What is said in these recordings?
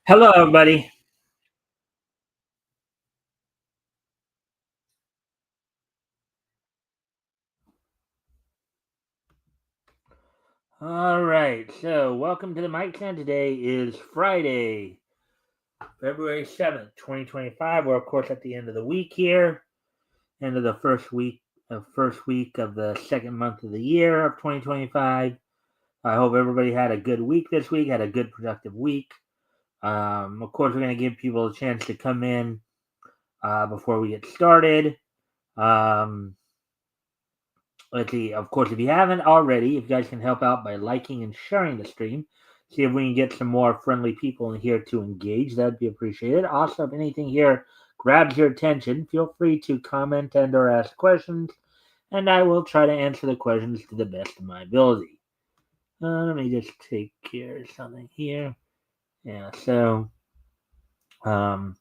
Hello, everybody. All right, so welcome to the Mikestand. Today is Friday, February 7th, 2025. We're of course at the end of the week here, end of the first week of the second month of the year of 2025. I hope everybody had a good week this week, had a good productive week. Of course, we're going to give people a chance to come in before we get started. Um, Let's see. Of course, if you haven't already, if you guys can help out by liking and sharing the stream, see if we can get some more friendly people in here to engage. That'd be appreciated. Also, if anything here grabs your attention, feel free to comment and/or ask questions, and I will try to answer the questions to the best of my ability. Let me just take care of something here. Yeah. Um,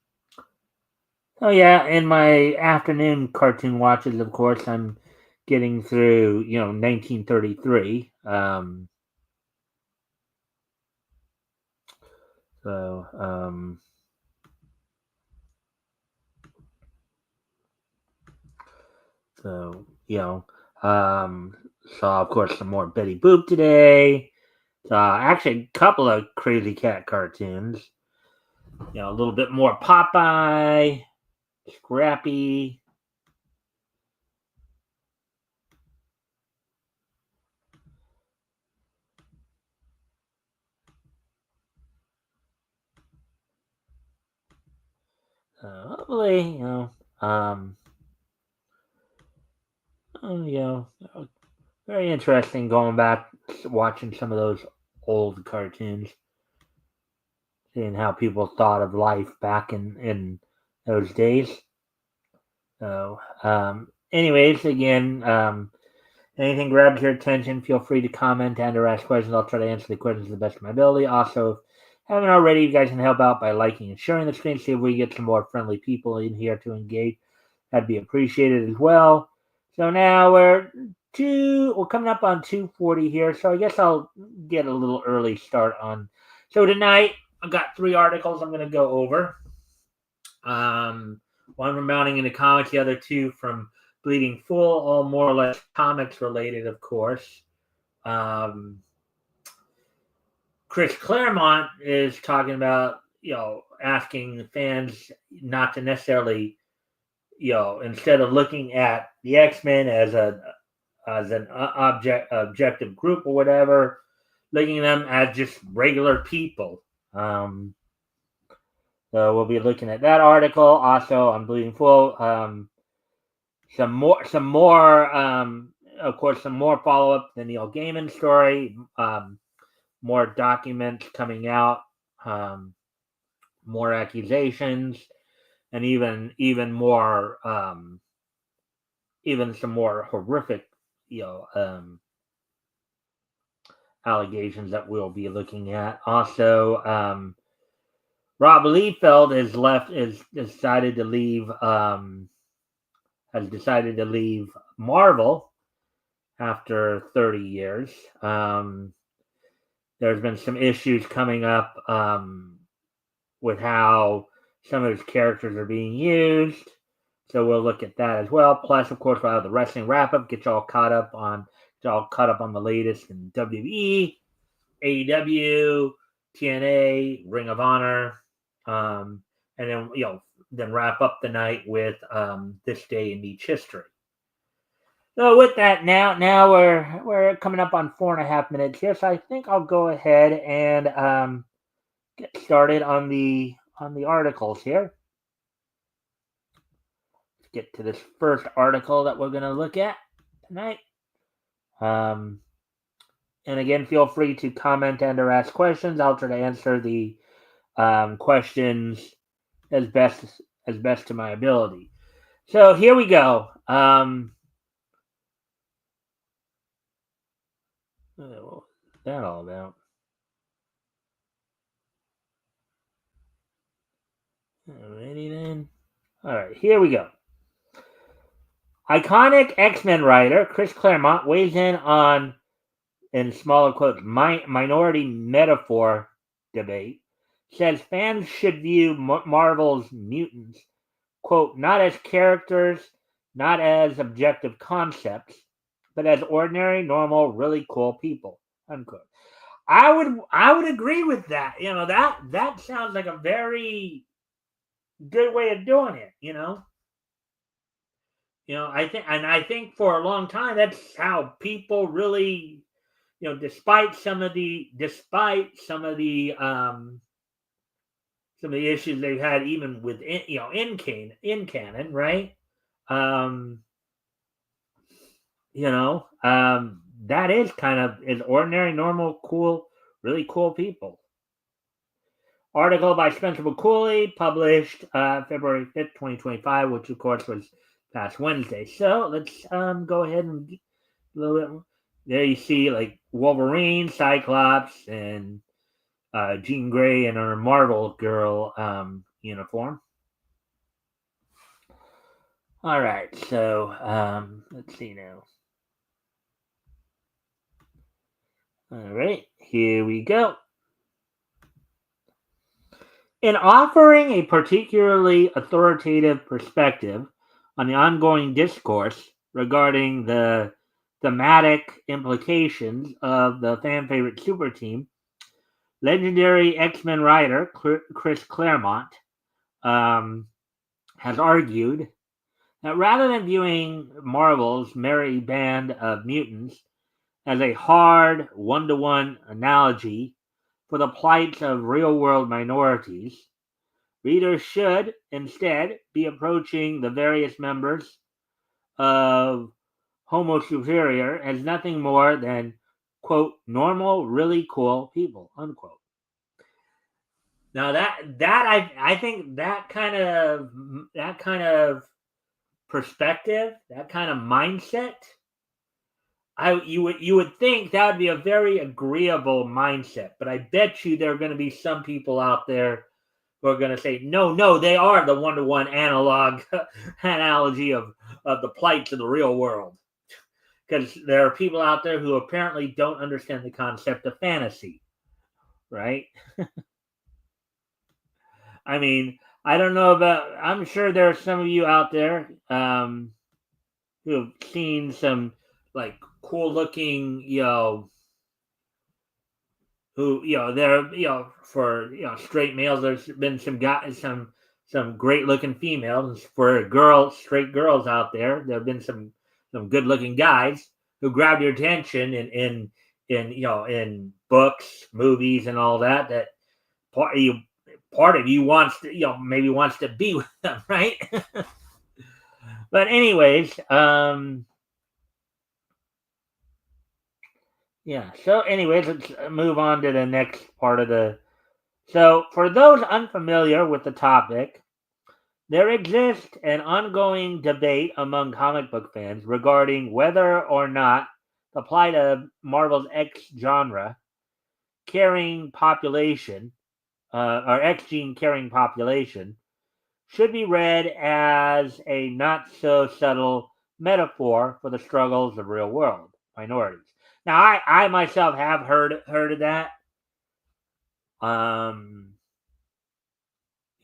yeah. In my afternoon cartoon watches, of course, I'm getting through, 1933. So, so you know, saw of course some more Betty Boop today. Saw actually a couple of Crazy Cat cartoons. A little bit more Popeye, Scrappy. Hopefully, um, oh, very interesting going back watching some of those old cartoons, seeing how people thought of life back in those days. So, anyways, again, anything grabs your attention, feel free to comment and/or ask questions. I'll try to answer the questions to the best of my ability. Also, if you haven't already, you guys can help out by liking and sharing the screen. See if we get some more friendly people in here to engage. That'd be appreciated as well. So now we're coming up on 2:40 here. So I guess I'll get a little early start on. So tonight I've got three articles I'm going to go over. One from Mounting into Comics, the other two from Bleeding Full, all more or less comics related, of course. Um, Chris Claremont is talking about, asking fans not to necessarily, instead of looking at the X-Men as an objective group or whatever, looking at them as just regular people. So we'll be looking at that article also on Bleeding Full. Of course, some more follow up the Neil Gaiman story. More documents coming out. Um, more accusations, and even some more horrific, you know, um, allegations that we'll be looking at. Also, Rob Liefeld has decided to leave Marvel after 30 years. There's been some issues coming up with how some of his characters are being used. So we'll look at that as well. Plus, of course, we'll have the wrestling wrap up, get y'all caught up on the latest in WWE, AEW, TNA, Ring of Honor, and then wrap up the night with this day in each history. So with that, now we're coming up on 4.5 minutes here, so I think I'll go ahead and get started on the articles here. Let's get to this first article that we're going to look at tonight. And again, feel free to comment and/or ask questions. I'll try to answer the questions as best to my ability. So here we go. What was that all about? Alrighty then. All right, here we go. Iconic X-Men writer Chris Claremont weighs in on, in smaller quotes, minority metaphor debate, says fans should view Marvel's mutants, quote, not as characters, not as objective concepts, but as ordinary, normal, really cool people, unquote. I would agree with that. That sounds like a very good way of doing it. I think for a long time that's how people really, despite some of the issues they've had even within, in canon, right? Um, that is ordinary, normal, cool, really cool people. Article by Spencer McCauley, published February 5th, 2025, which of course was past Wednesday. So let's go ahead and a little bit. There you see like Wolverine, Cyclops, and Jean Grey in her Marvel Girl uniform. All right, so let's see now. All right, here we go. In offering a particularly authoritative perspective on the ongoing discourse regarding the thematic implications of the fan favorite super team, legendary X-Men writer Chris Claremont has argued that rather than viewing Marvel's merry band of mutants as a hard one-to-one analogy for the plights of real-world minorities, readers should instead be approaching the various members of Homo Superior as nothing more than, quote, normal, really cool people, unquote. Now I think that kind of perspective, that kind of mindset, you would think that would be a very agreeable mindset, but I bet you there are going to be some people out there who are going to say, no, they are the one-to-one analog analogy of the plights of the real world. Because there are people out there who apparently don't understand the concept of fantasy, right? I mean, I don't know I'm sure there are some of you out there who have seen some like cool looking, who they're for straight males. There's been some guys, some great looking females. For straight girls out there, there have been some good looking guys who grab your attention in books, movies, and all that. That part of you wants to maybe wants to be with them, right? But anyways, yeah. So, anyways, let's move on to the next part of the. So, for those unfamiliar with the topic, there exists an ongoing debate among comic book fans regarding whether or not the plight of Marvel's X genre carrying population, or X gene carrying population, should be read as a not so subtle metaphor for the struggles of real world minorities. Now, I myself have heard of that.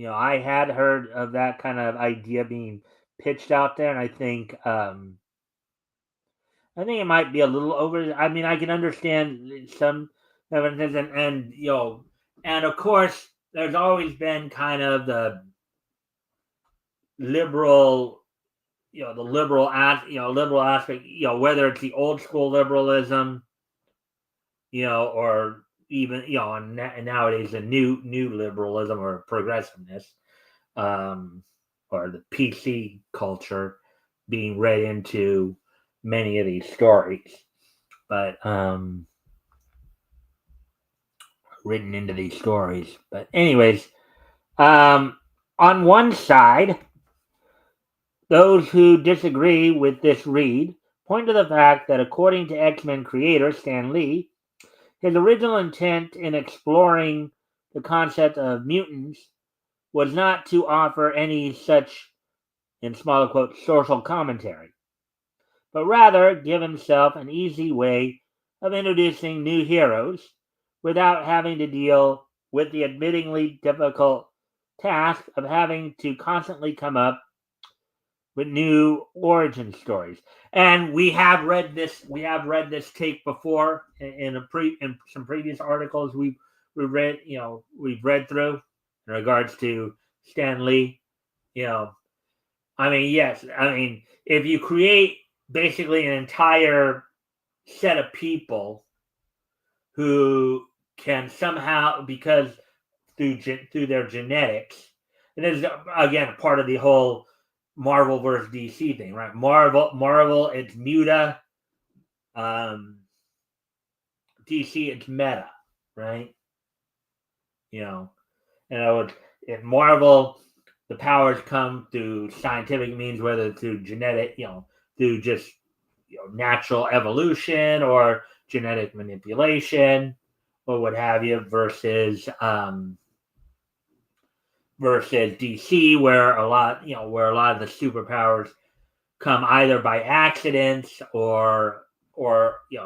I had heard of that kind of idea being pitched out there, and I think it might be a little over. I mean, I can understand some evidence, and of course, there's always been kind of the liberal, liberal aspect, whether it's the old school liberalism, or even and nowadays the new liberalism or progressiveness, or the PC culture being read into many of these stories, but written into these stories. But anyways, on one side, those who disagree with this read point to the fact that according to X-Men creator Stan Lee, his original intent in exploring the concept of mutants was not to offer any such, in smaller quotes, social commentary, but rather give himself an easy way of introducing new heroes without having to deal with the admittingly difficult task of having to constantly come up with new origin stories. And we have read this. We have read this take before in some previous articles we've read. We've read through in regards to Stan Lee. I mean, yes. I mean, if you create basically an entire set of people who can somehow, because through their genetics, and this is again part of the whole Marvel versus DC thing, right? Marvel, it's muta. DC, it's meta, right? And I would, if Marvel, the powers come through scientific means, whether through genetic, through just natural evolution or genetic manipulation or what have you, versus DC, where a lot of the superpowers come either by accidents or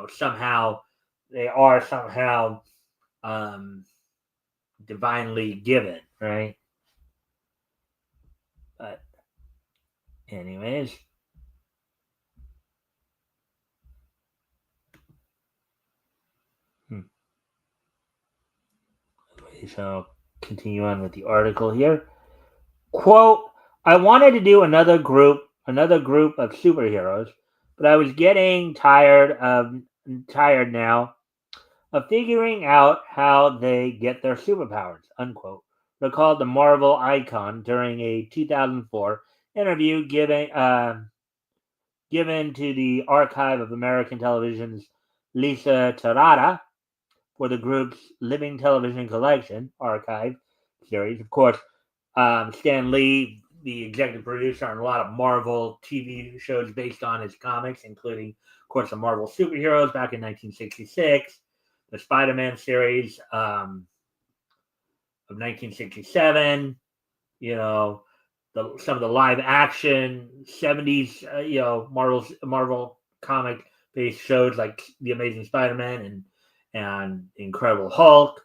somehow they are somehow divinely given, right? But anyways, so I'll continue on with the article here. Quote, I wanted to do another group of superheroes, but I was getting tired now of figuring out how they get their superpowers, unquote, recalled the Marvel icon during a 2004 interview given to the Archive of American Television's Lisa Terada for the group's Living Television Collection archive series. Of course, Stan Lee, the executive producer on a lot of Marvel TV shows based on his comics, including, of course, the Marvel Superheroes back in 1966, the Spider-Man series of 1967, some of the live action 70s, Marvel comic based shows like The Amazing Spider-Man and Incredible Hulk,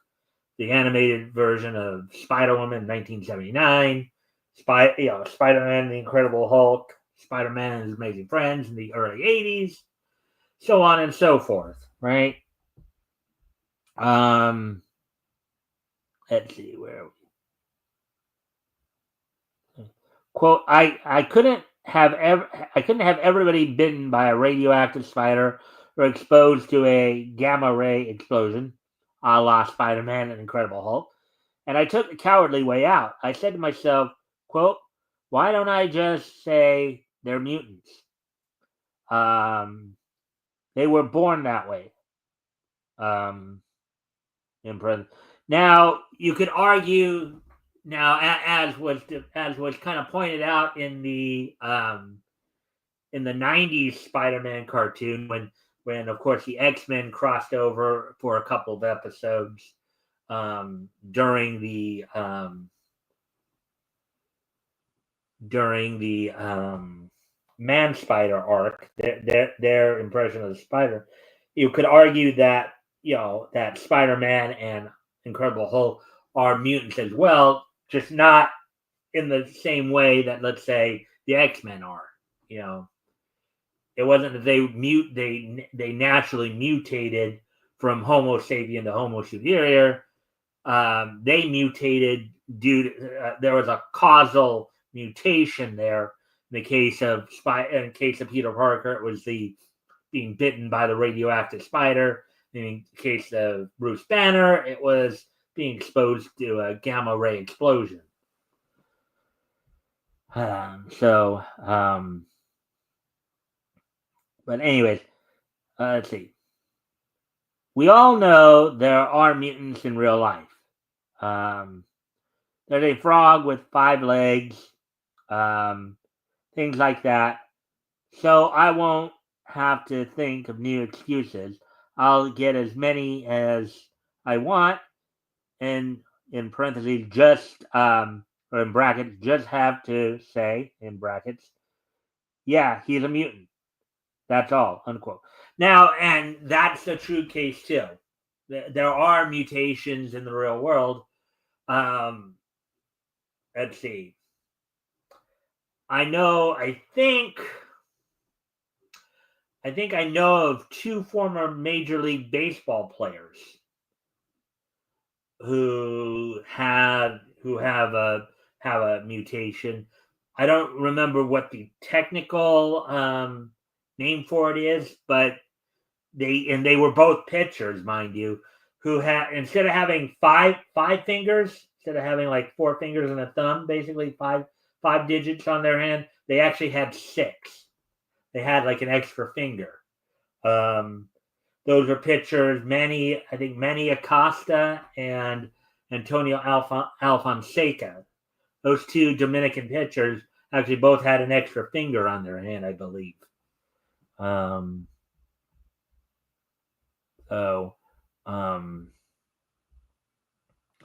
the animated version of Spider-Woman 1979, Spider-Man and the Incredible Hulk, Spider-Man and His Amazing Friends in the early 80s, so on and so forth, right? Let's see, where are we? Quote, I couldn't have everybody bitten by a radioactive spider or exposed to a gamma ray explosion, a la Spider-Man and Incredible Hulk. And I took the cowardly way out. I said to myself, quote, why don't I just say they're mutants? They were born that way. In prison. Now you could argue. Now, as was kind of pointed out in the '90s Spider-Man cartoon, when of course the X-Men crossed over for a couple of episodes during the Man Spider arc, their impression of the Spider. You could argue that that Spider-Man and Incredible Hulk are mutants as well, just not in the same way that, let's say, the X-Men are. It wasn't that they naturally mutated from Homo sapien to Homo superior. They mutated due to there was a causal mutation there. In the case of Peter Parker, it was the being bitten by the radioactive spider. In the case of Bruce Banner, it was being exposed to a gamma ray explosion. But anyways, let's see. We all know there are mutants in real life. There's a frog with 5 legs, things like that. So I won't have to think of new excuses. I'll get as many as I want, and in parentheses, just or in brackets, just have to say in brackets, yeah, he's a mutant. That's all, unquote. Now, and that's a true case too. There are mutations in the real world, Let's see. I think I know of two former Major League Baseball players who have a mutation. I don't remember what the technical name for it is, but they were both pitchers, mind you, who had, instead of having five fingers, instead of having like four fingers and a thumb, basically five digits on their hand, they actually had six. They had like an extra finger. Um, those are pitchers Manny Acosta and Antonio Alfonseca. Those two Dominican pitchers actually both had an extra finger on their hand, I believe. Um, so, um,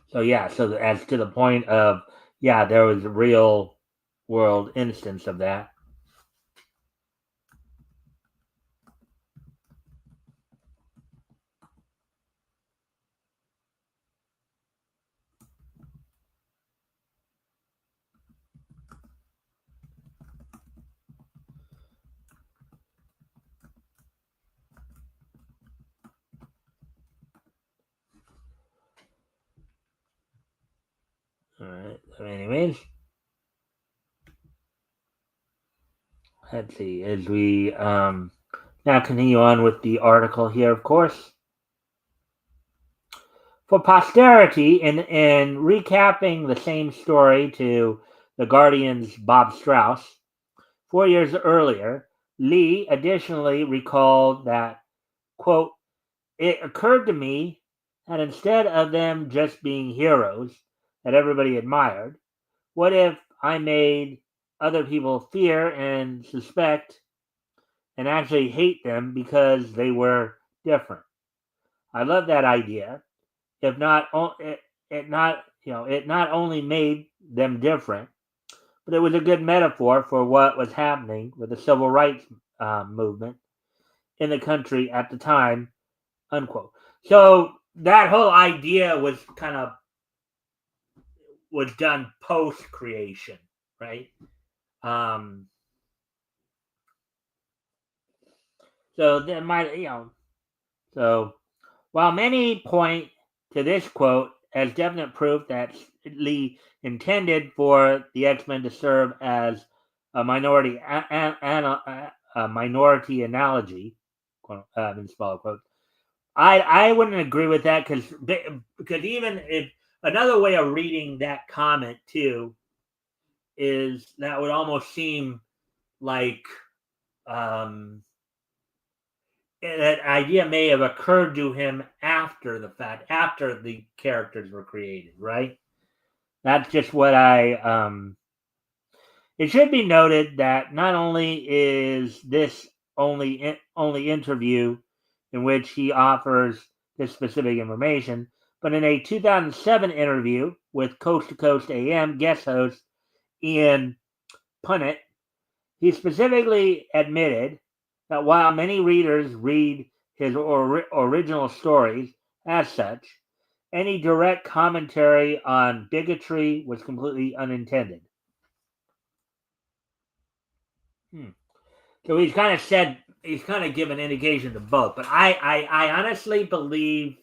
so yeah. So as to the point of, yeah, there was a real world instance of that. All right. So anyways, let's see. As we now continue on with the article here, of course. For posterity, in recapping the same story to The Guardian's Bob Strauss, 4 years earlier, Lee additionally recalled that, quote, it occurred to me that instead of them just being heroes that everybody admired, what if I made other people fear and suspect and actually hate them because they were different? I love that idea. If not, it not only made them different, but it was a good metaphor for what was happening with the civil rights movement in the country at the time. Unquote. So that whole idea was done post creation, right? Um, so there might, so while many point to this quote as definite proof that Lee intended for the X-Men to serve as a minority analogy, in small quotes, I wouldn't agree with that because even if another way of reading that comment too is that would almost seem like that idea may have occurred to him after the fact, after the characters were created, right? That's just what it should be noted that not only is this only interview in which he offers this specific information, but in a 2007 interview with Coast to Coast AM guest host Ian Punnett, he specifically admitted that while many readers read his original stories as such, any direct commentary on bigotry was completely unintended. So he's kind of given indication to both. But I honestly believe,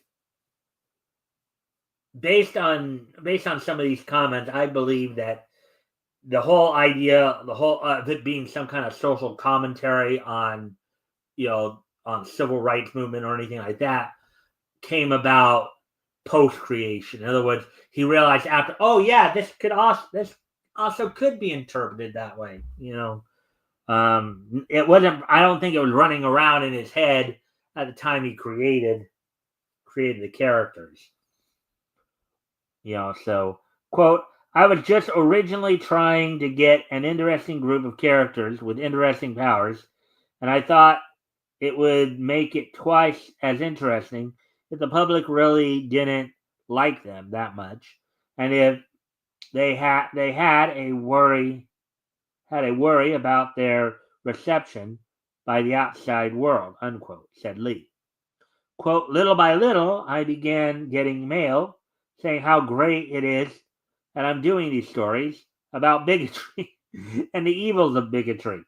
based on some of these comments, I believe that the whole idea, the whole of it being some kind of social commentary on, on civil rights movement or anything like that, came about post creation. In other words, he realized after, oh yeah, this also could be interpreted that way. It wasn't. I don't think it was running around in his head at the time he created the characters. So quote, I was just originally trying to get an interesting group of characters with interesting powers, and I thought it would make it twice as interesting if the public really didn't like them that much, and if they had a worry about their reception by the outside world, unquote, said Lee. Quote, little by little, I began getting mail saying how great it is that I'm doing these stories about bigotry and the evils of bigotry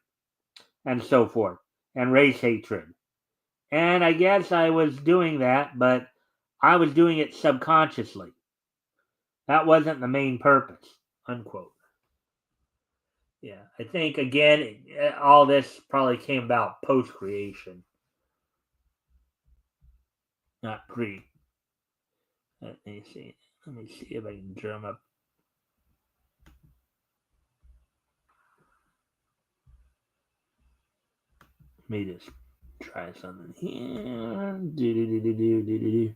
and so forth, and race hatred. And I guess I was doing that, but I was doing it subconsciously. That wasn't the main purpose, unquote. Yeah, I think, again, all this probably came about post creation, not pre. Let me see. Let me see if I can drum up. Let me just try something here. Do.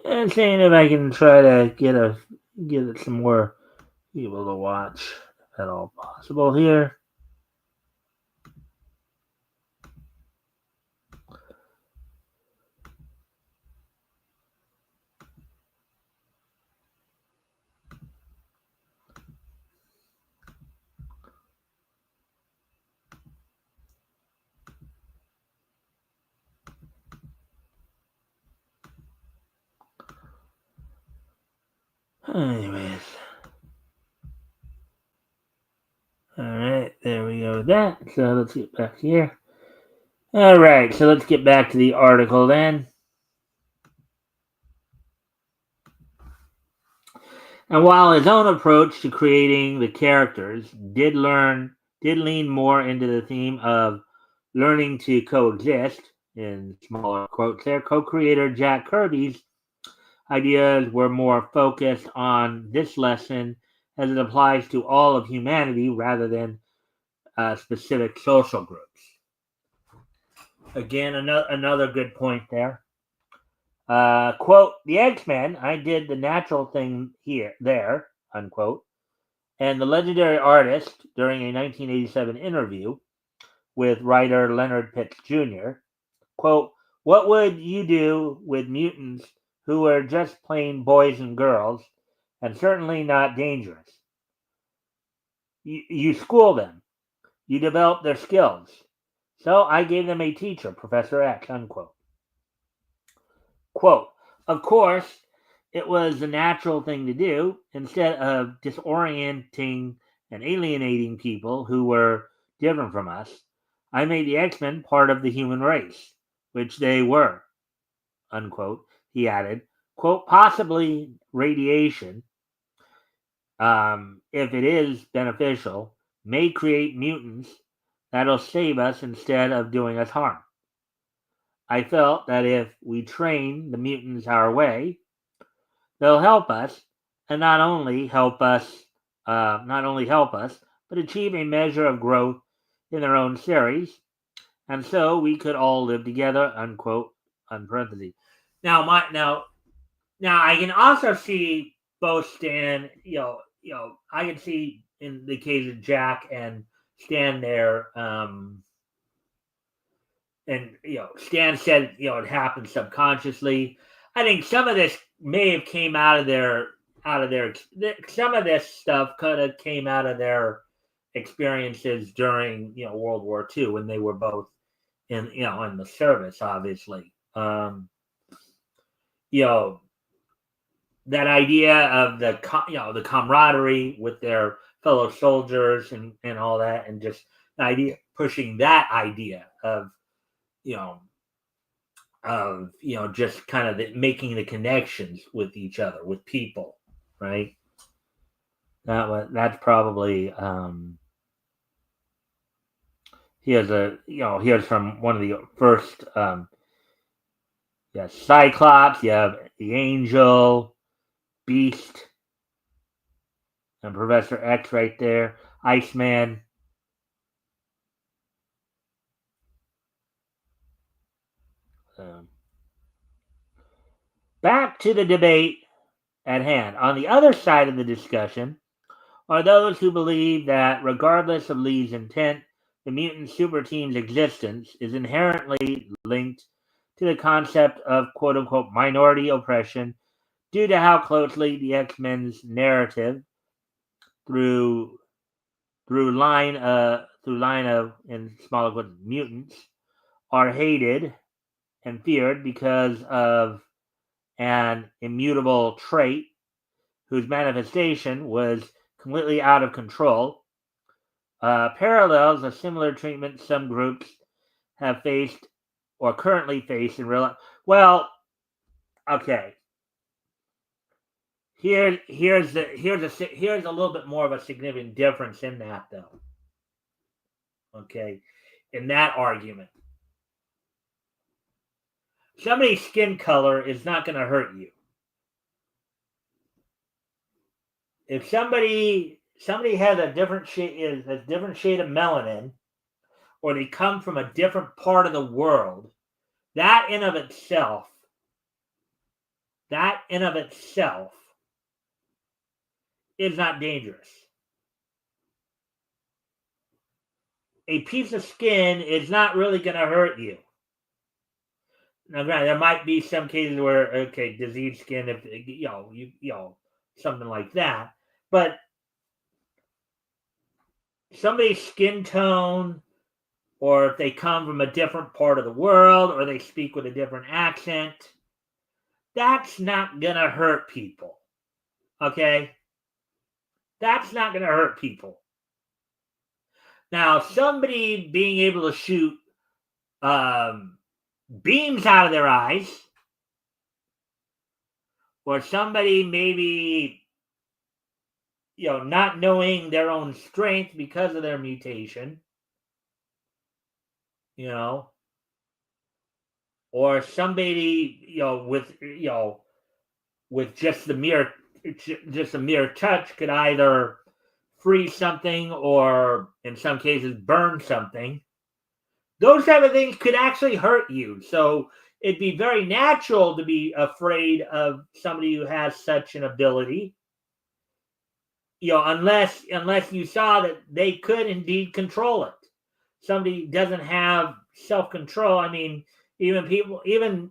And seeing if I can try to get it some more people to watch, if at all possible here. Anyways. Alright, there we go with that. So let's get back here. Alright, so let's get back to the article then. And while his own approach to creating the characters did lean more into the theme of learning to coexist, in smaller quotes there, co-creator Jack Kirby's ideas were more focused on this lesson as it applies to all of humanity rather than specific social groups. Again, another good point there. Quote, the X-Men, I did the natural thing there, unquote. And the legendary artist, during a 1987 interview with writer Leonard Pitts Jr., quote, what would you do with mutants who were just plain boys and girls and certainly not dangerous? You school them. You develop their skills. So I gave them a teacher, Professor X, unquote. Quote, of course, it was the natural thing to do instead of disorienting and alienating people who were different from us. I made the X-Men part of the human race, which they were, unquote. He added, quote, possibly radiation, if it is beneficial, may create mutants that'll save us instead of doing us harm. I felt that if we train the mutants our way, they'll help us, and not only help us, but achieve a measure of growth in their own series, and so we could all live together. Unquote. On parentheses. Now I can also see both Stan. I can see in the case of Jack and Stan there. And Stan said it happened subconsciously. I think some of this may have came out of their some of this stuff could have came out of their experiences during World War II when they were both in the service, obviously. That idea of the camaraderie with their fellow soldiers and all that, and just the idea pushing that idea of of just kind of making the connections with each other, with people, right? That's probably here's from one of the first Cyclops, you have the Angel, Beast, and Professor X right there, Iceman. Back to the debate at hand. On the other side of the discussion are those who believe that, regardless of Lee's intent, the mutant super team's existence is inherently linked to the concept of quote-unquote minority oppression due to how closely the X-Men's narrative through line of in smaller quotes mutants are hated and feared because of an immutable trait whose manifestation was completely out of control. Parallels a similar treatment some groups have faced or currently face in real life. Well, okay. Here's a little bit more of a significant difference in that, though. Okay, in that argument, somebody's skin color is not going to hurt you. If somebody has a different shade of melanin, or they come from a different part of the world, that in of itself is not dangerous. A piece of skin is not really going to hurt you. Now, granted, there might be some cases where, diseased skin, if something like that, but somebody's skin tone, or if they come from a different part of the world, or they speak with a different accent, that's not going to hurt people. Okay? That's not going to hurt people. Now, somebody being able to shoot beams out of their eyes, or somebody maybe not knowing their own strength because of their mutation, or somebody with just a mere touch could either freeze something or in some cases burn something. Those type of things could actually hurt you. So it'd be very natural to be afraid of somebody who has such an ability. Unless you saw that they could indeed control it. Somebody doesn't have self-control. I mean, even people, even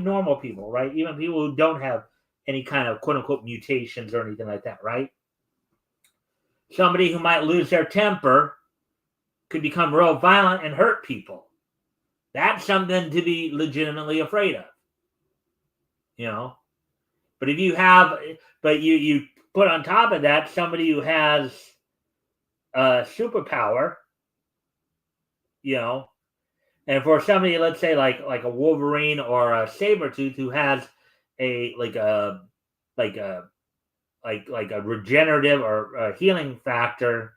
normal people, right? Even people who don't have any kind of quote-unquote mutations or anything like that, right? Somebody who might lose their temper could become real violent and hurt people. That's something to be legitimately afraid of. But if you have, you put on top of that somebody who has a superpower, and for somebody, let's say like a Wolverine or a Sabretooth who has a regenerative or a healing factor,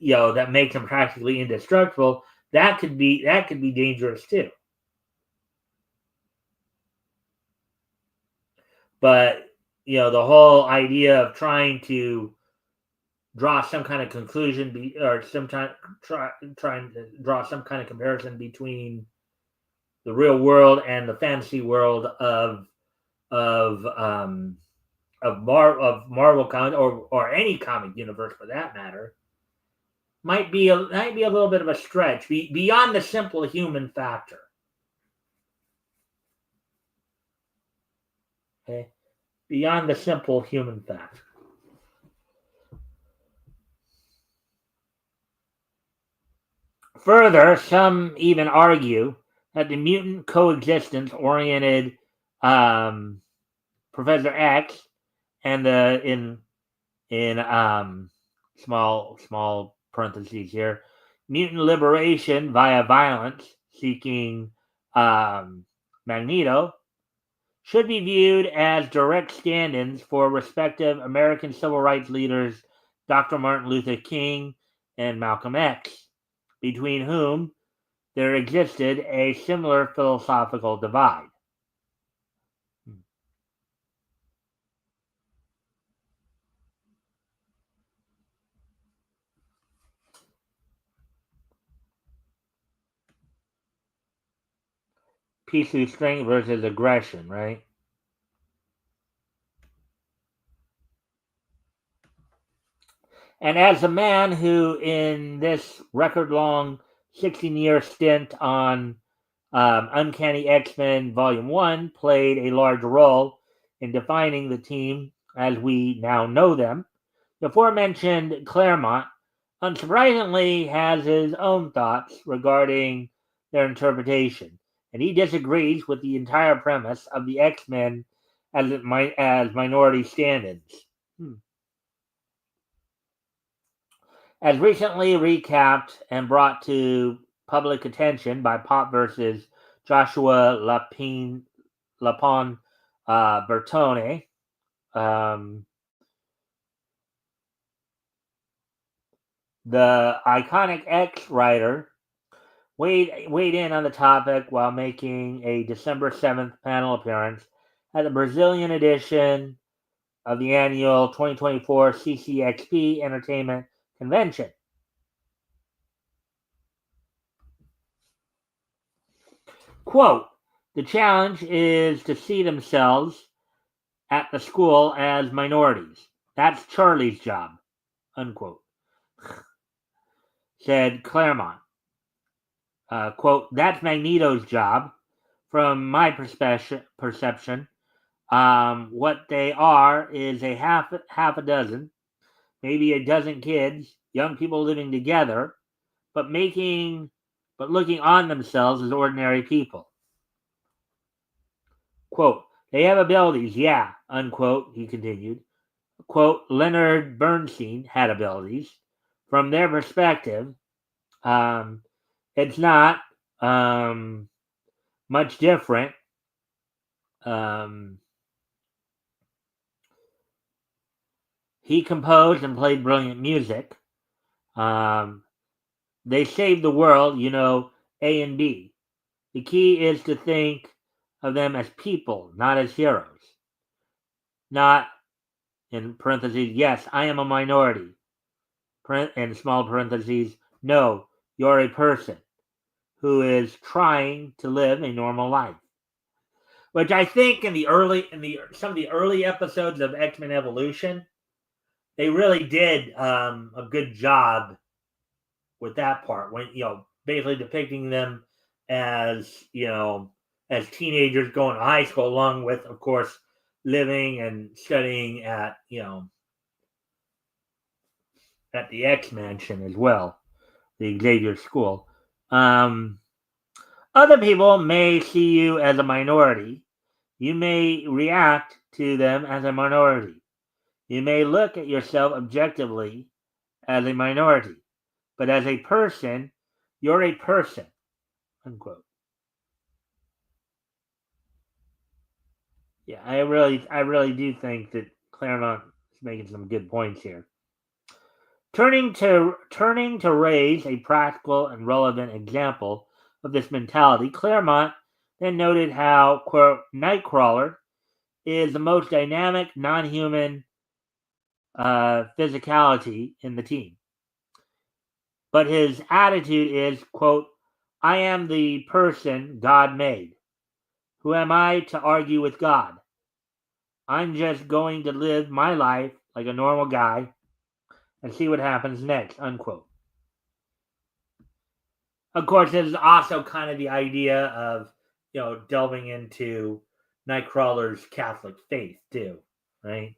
that makes them practically indestructible, that could be dangerous too. But the whole idea of trying to draw some kind of conclusion, or trying to draw some kind of comparison between the real world and the fantasy world of Marvel comic or any comic universe for that matter, might be a little bit of a stretch beyond the simple human factor. Okay, beyond the simple human factor. Further, some even argue that the mutant coexistence-oriented Professor X and in small parentheses here, mutant liberation via violence, seeking Magneto, should be viewed as direct stand-ins for respective American civil rights leaders Dr. Martin Luther King and Malcolm X, between whom there existed a similar philosophical divide. Peace through strength versus aggression, right? And as a man who, in this record-long 16-year stint on Uncanny X-Men Volume 1, played a large role in defining the team as we now know them, the aforementioned Claremont, unsurprisingly, has his own thoughts regarding their interpretation, and he disagrees with the entire premise of the X-Men as minority stand-ins. As recently recapped and brought to public attention by Pop vs. Joshua Lapon Bertone, the iconic X writer weighed in on the topic while making a December 7th panel appearance at the Brazilian edition of the annual 2024 CCXP Entertainment Convention. Quote, the challenge is to see themselves at the school as minorities. That's Charlie's job, unquote, said Claremont. Quote, that's Magneto's job. From my perception, what they are is a half a dozen, maybe a dozen kids, young people living together, but looking on themselves as ordinary people. Quote, they have abilities, yeah, unquote, he continued. Quote, Leonard Bernstein had abilities. From their perspective, it's not much different. He composed and played brilliant music. They saved the world, A and B. The key is to think of them as people, not as heroes. Not, in parentheses, yes, I am a minority. In small parentheses, no, you're a person who is trying to live a normal life. Which I think in some of the early episodes of X-Men Evolution, they really did a good job with that part, when basically depicting them as as teenagers going to high school, along with, of course, living and studying at at the X Mansion as well, the Xavier School. Other people may see you as a minority. You may react to them as a minority. You may look at yourself objectively as a minority, but as a person, you're a person, unquote. Yeah, I really do think that Claremont is making some good points here. Turning to raise a practical and relevant example of this mentality, Claremont then noted how, quote, Nightcrawler is the most dynamic non-human physicality in the team. But his attitude is, quote, I am the person God made. Who am I to argue with God? I'm just going to live my life like a normal guy and see what happens next, unquote. Of course, this is also kind of the idea of, delving into Nightcrawler's Catholic faith, too, right?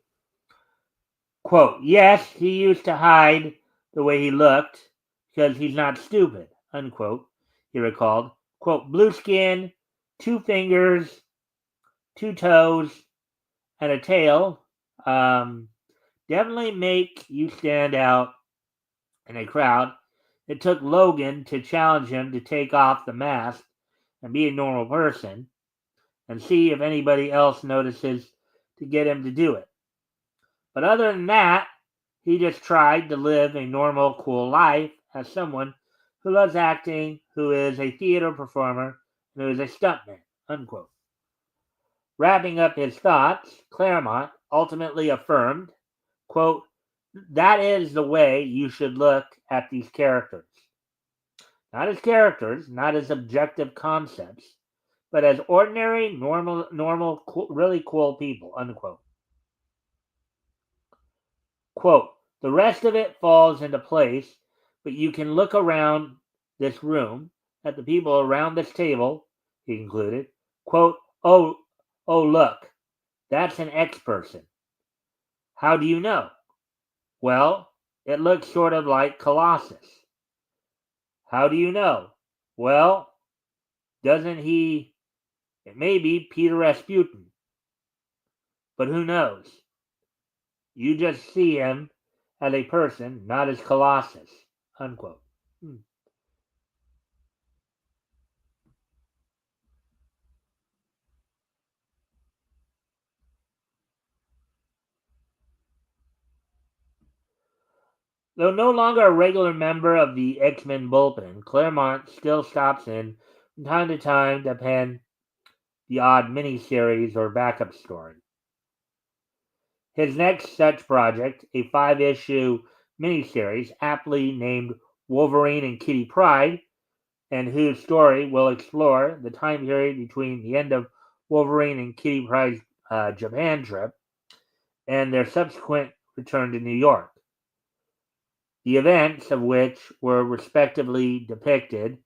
Quote, yes, he used to hide the way he looked because he's not stupid, unquote, he recalled. Quote, blue skin, 2 fingers, 2 toes, and a tail definitely make you stand out in a crowd. It took Logan to challenge him to take off the mask and be a normal person. and see if anybody else notices to get him to do it. But other than that, he just tried to live a normal, cool life as someone who loves acting, who is a theater performer, and who is a stuntman, unquote. Wrapping up his thoughts, Claremont ultimately affirmed, quote, that is the way you should look at these characters. Not as characters, not as objective concepts, but as ordinary, normal, really cool people, unquote. Quote, the rest of it falls into place, but you can look around this room at the people around this table, he concluded. Quote, oh, look, that's an X person. How do you know? Well, it looks sort of like Colossus. How do you know? Well, doesn't he? It may be Peter Rasputin, but who knows? You just see him as a person, not as Colossus, unquote. Though no longer a regular member of the X-Men bullpen, Claremont still stops in from time to time to pen the odd miniseries or backup story. His next such project, a 5-issue miniseries aptly named Wolverine and Kitty Pryde, and whose story will explore the time period between the end of Wolverine and Kitty Pryde's Japan trip and their subsequent return to New York. The events of which were respectively depicted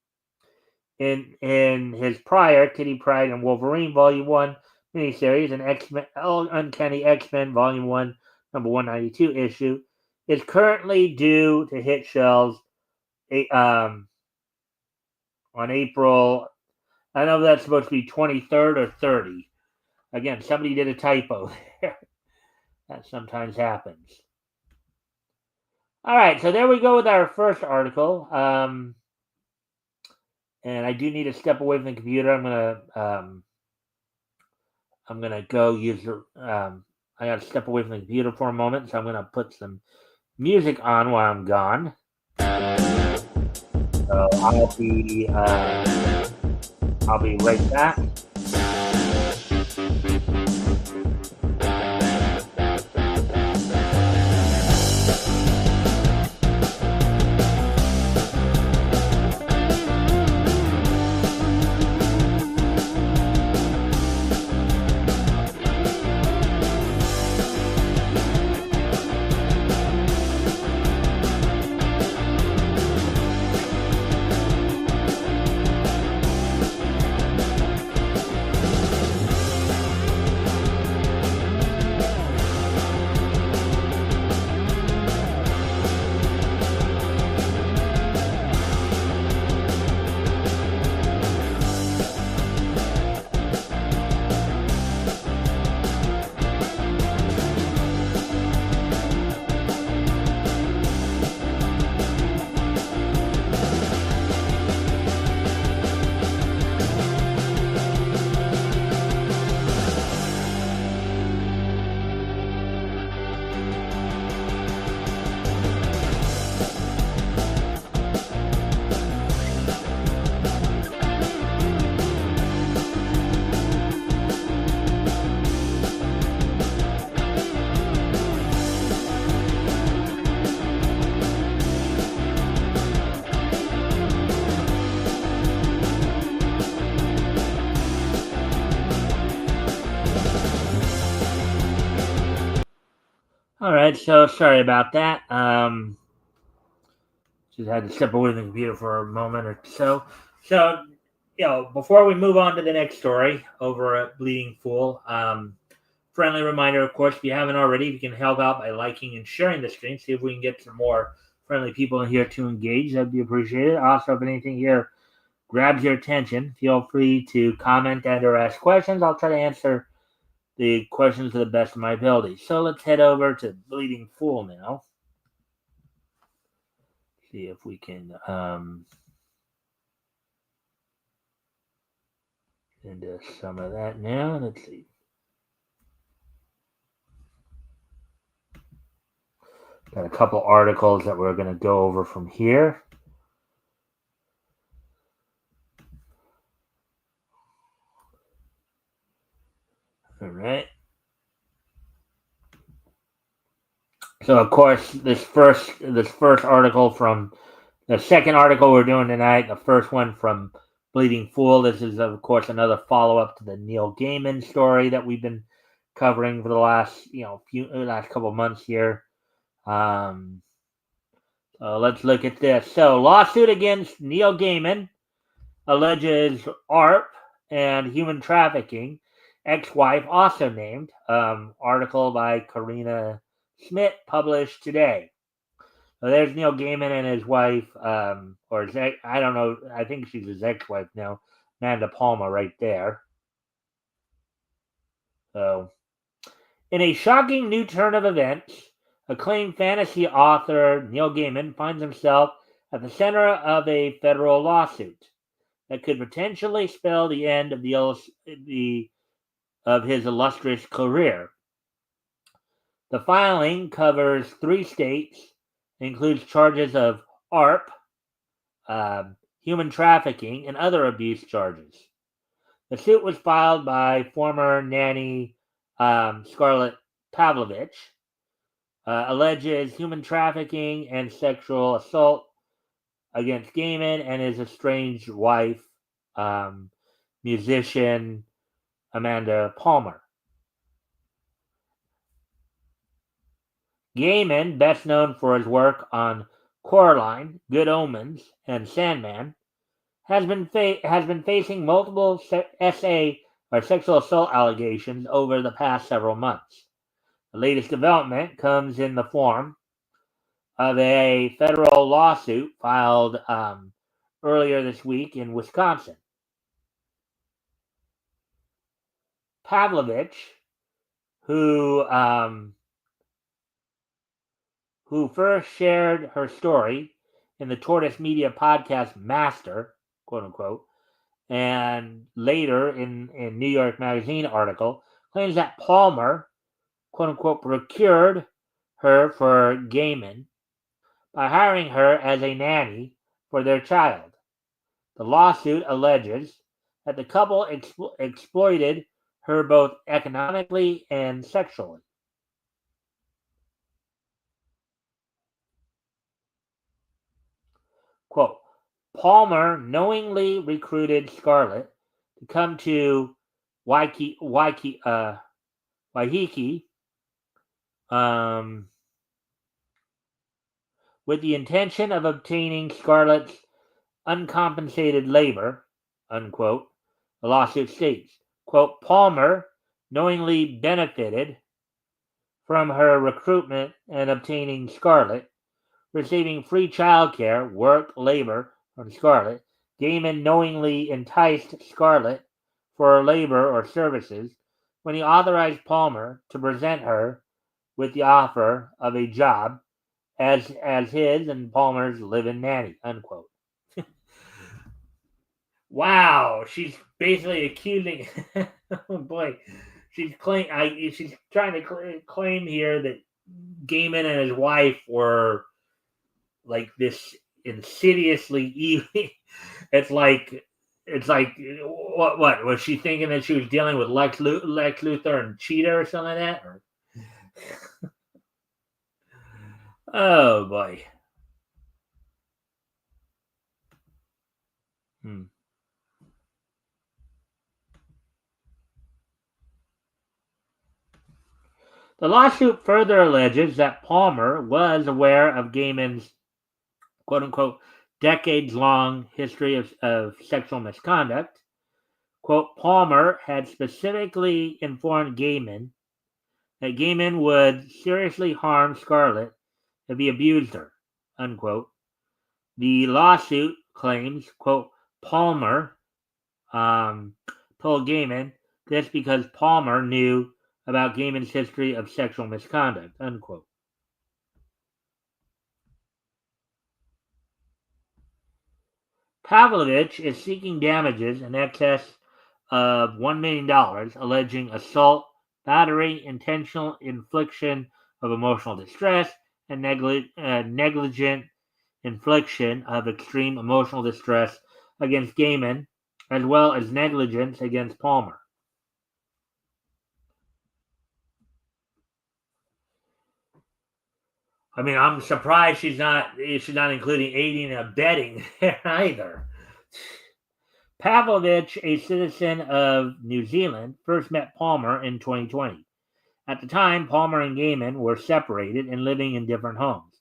in his prior Kitty Pryde and Wolverine Volume 1 miniseries and X-Men, Uncanny X-Men Volume 1, number 192 issue, is currently due to hit shelves on April. I know that's supposed to be 23rd or 30. Again, somebody did a typo there. That sometimes happens. All right, so there we go with our first article. And I do need to step away from the computer. I'm gonna go use the. I gotta step away from the computer for a moment, so I'm gonna put some music on while I'm gone. So I'll be right back. All right, so sorry about that. Just had to step away from the computer for a moment or so. So, before we move on to the next story over at Bleeding Fool, friendly reminder, of course, if you haven't already, you can help out by liking and sharing the stream. See if we can get some more friendly people in here to engage. That'd be appreciated. Also, if anything here grabs your attention, feel free to comment and or ask questions. I'll try to answer the questions to the best of my ability. So let's head over to Bleeding Fool now. See if we can into some of that now. Let's see. Got a couple articles that we're going to go over from here. All right. So of course, this first article from the second article we're doing tonight, the first one from Bleeding Fool. This is of course another follow up to the Neil Gaiman story that we've been covering for the last last couple months here. Let's look at this. So, lawsuit against Neil Gaiman alleges ARP and human trafficking. Ex-wife also named. Article by Karina Schmidt published today. So there's Neil Gaiman and his wife, or his I don't know. I think she's his ex-wife now, Amanda Palmer, right there. So, in a shocking new turn of events, acclaimed fantasy author Neil Gaiman finds himself at the center of a federal lawsuit that could potentially spell the end of of his illustrious career. The filing covers 3 states, includes charges of ARP, human trafficking, and other abuse charges. The suit was filed by former nanny Scarlett Pavlovich, alleges human trafficking and sexual assault against Gaiman and his estranged wife, musician Amanda Palmer. Gaiman, best known for his work on Coraline, Good Omens, and Sandman, has been facing multiple SA or sexual assault allegations over the past several months. The latest development comes in the form of a federal lawsuit filed earlier this week in Wisconsin. Pavlovich, who first shared her story in the Tortoise Media podcast Master, quote unquote, and later in New York Magazine article, claims that Palmer, quote unquote, procured her for Gaiman by hiring her as a nanny for their child. The lawsuit alleges that the couple exploited her both economically and sexually. Quote, Palmer knowingly recruited Scarlett to come to Waikiki, with the intention of obtaining Scarlett's uncompensated labor, unquote. The lawsuit states, quote, Palmer knowingly benefited from her recruitment and obtaining Scarlett, receiving free childcare, work, labor from Scarlett. Gaiman knowingly enticed Scarlett for her labor or services when he authorized Palmer to present her with the offer of a job as his and Palmer's live-in nanny, unquote. Wow, she's basically accusing. Oh boy, she's trying to claim here that Gaiman and his wife were like this insidiously evil. It's like what was she thinking that she was dealing with Lex Luthor and Cheetah or something like that? Or... Oh boy. The lawsuit further alleges that Palmer was aware of Gaiman's quote unquote decades long history of sexual misconduct. Quote, Palmer had specifically informed Gaiman that Gaiman would seriously harm Scarlett if he abused her, unquote. The lawsuit claims, quote, Palmer told Gaiman this because Palmer knew about Gaiman's history of sexual misconduct, unquote. Pavlovich is seeking damages in excess of $1 million, alleging assault, battery, intentional infliction of emotional distress, and negligent infliction of extreme emotional distress against Gaiman, as well as negligence against Palmer. I mean, I'm surprised she's not including aiding and abetting there either. Pavlovich, a citizen of New Zealand, first met Palmer in 2020. At the time, Palmer and Gaiman were separated and living in different homes.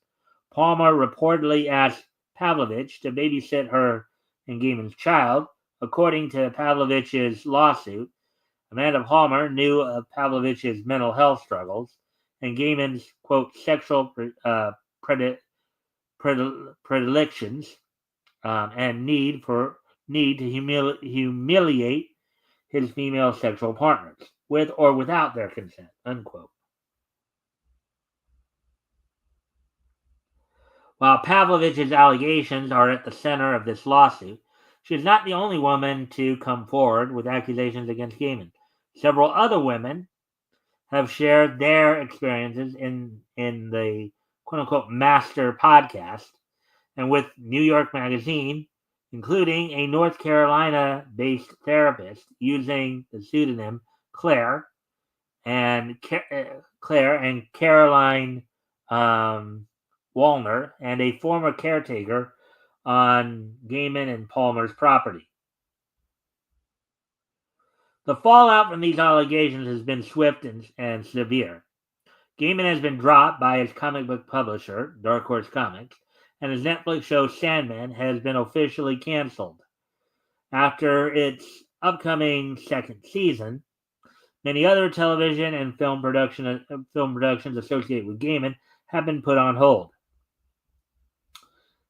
Palmer reportedly asked Pavlovich to babysit her and Gaiman's child. According to Pavlovich's lawsuit, Amanda Palmer knew of Pavlovich's mental health struggles and Gaiman's, quote, sexual predilections and need to humiliate his female sexual partners, with or without their consent, unquote. While Pavlovich's allegations are at the center of this lawsuit, she is not the only woman to come forward with accusations against Gaiman. Several other women have shared their experiences in the quote-unquote master podcast and with New York Magazine, including a North Carolina-based therapist using the pseudonym Claire and Caroline Wallner, and a former caretaker on Gaiman and Palmer's property. The fallout from these allegations has been swift and severe. Gaiman has been dropped by his comic book publisher, Dark Horse Comics, and his Netflix show Sandman has been officially canceled. After its upcoming second season, many other television and film productions associated with Gaiman have been put on hold.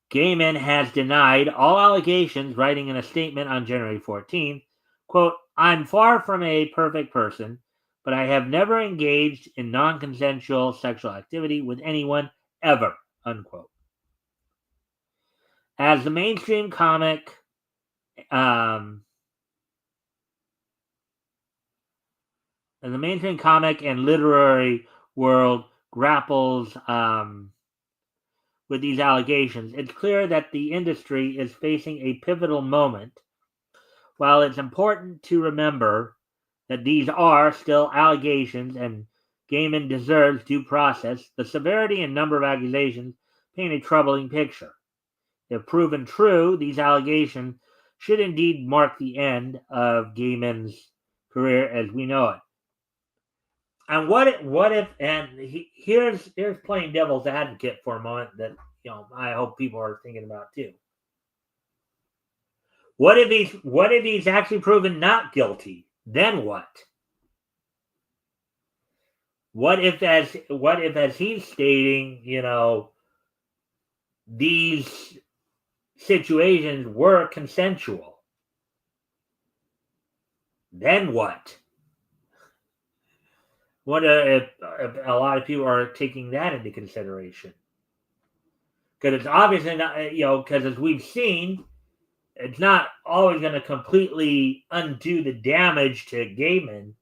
Gaiman has denied all allegations, writing in a statement on January 14th, quote, "I'm far from a perfect person, but I have never engaged in non-consensual sexual activity with anyone ever," unquote. As the mainstream comic and literary world grapples with these allegations, it's clear that the industry is facing a pivotal moment. While it's important to remember that these are still allegations and Gaiman deserves due process, the severity and number of accusations paint a troubling picture. If proven true, these allegations should indeed mark the end of Gaiman's career as we know it. And here's playing devil's advocate for a moment that I hope people are thinking about too. What if he's actually proven not guilty? Then what? What if as he's stating, these situations were consensual? Then what? What if a lot of people are taking that into consideration? Because it's obviously not, because as we've seen, it's not always going to completely undo the damage to Gaiman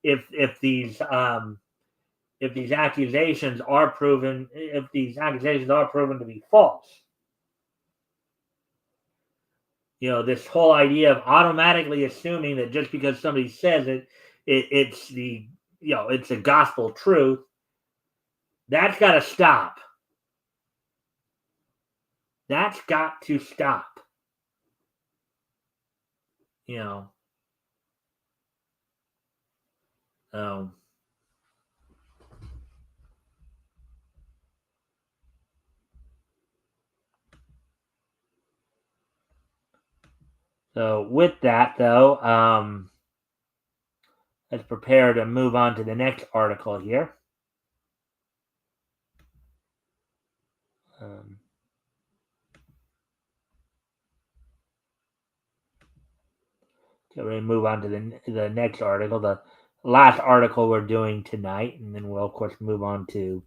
if these accusations are proven to be false. This whole idea of automatically assuming that just because somebody says it's a gospel truth, that's got to stop. That's got to stop. So with that, though, let's prepare to move on to the next article here. So we're going to move on to the next article, the last article we're doing tonight, and then we'll of course move on to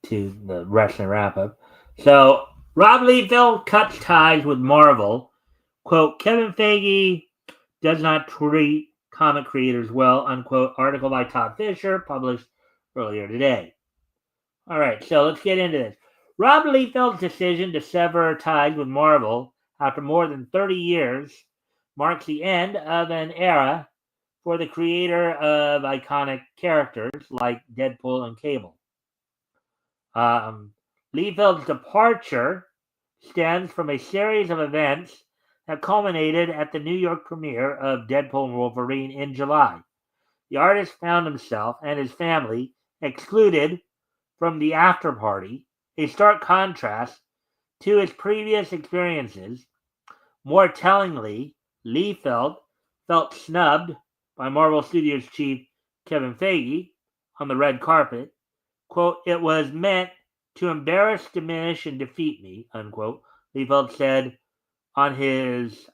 to the wrestling wrap-up. So, Rob Liefeld cuts ties with Marvel. Quote, Kevin Feige does not treat comic creators well, unquote, article by Todd Fisher, published earlier today. All right, so let's get into this. Rob Liefeld's decision to sever ties with Marvel after more than 30 years marks the end of an era for the creator of iconic characters like Deadpool and Cable. Liefeld's departure stems from a series of events that culminated at the New York premiere of Deadpool and Wolverine in July. The artist found himself and his family excluded from the after party, a stark contrast to his previous experiences. More tellingly, Liefeld felt snubbed by Marvel Studios chief Kevin Feige on the red carpet. Quote, it was meant to embarrass, diminish, and defeat me, unquote, Liefeld said on his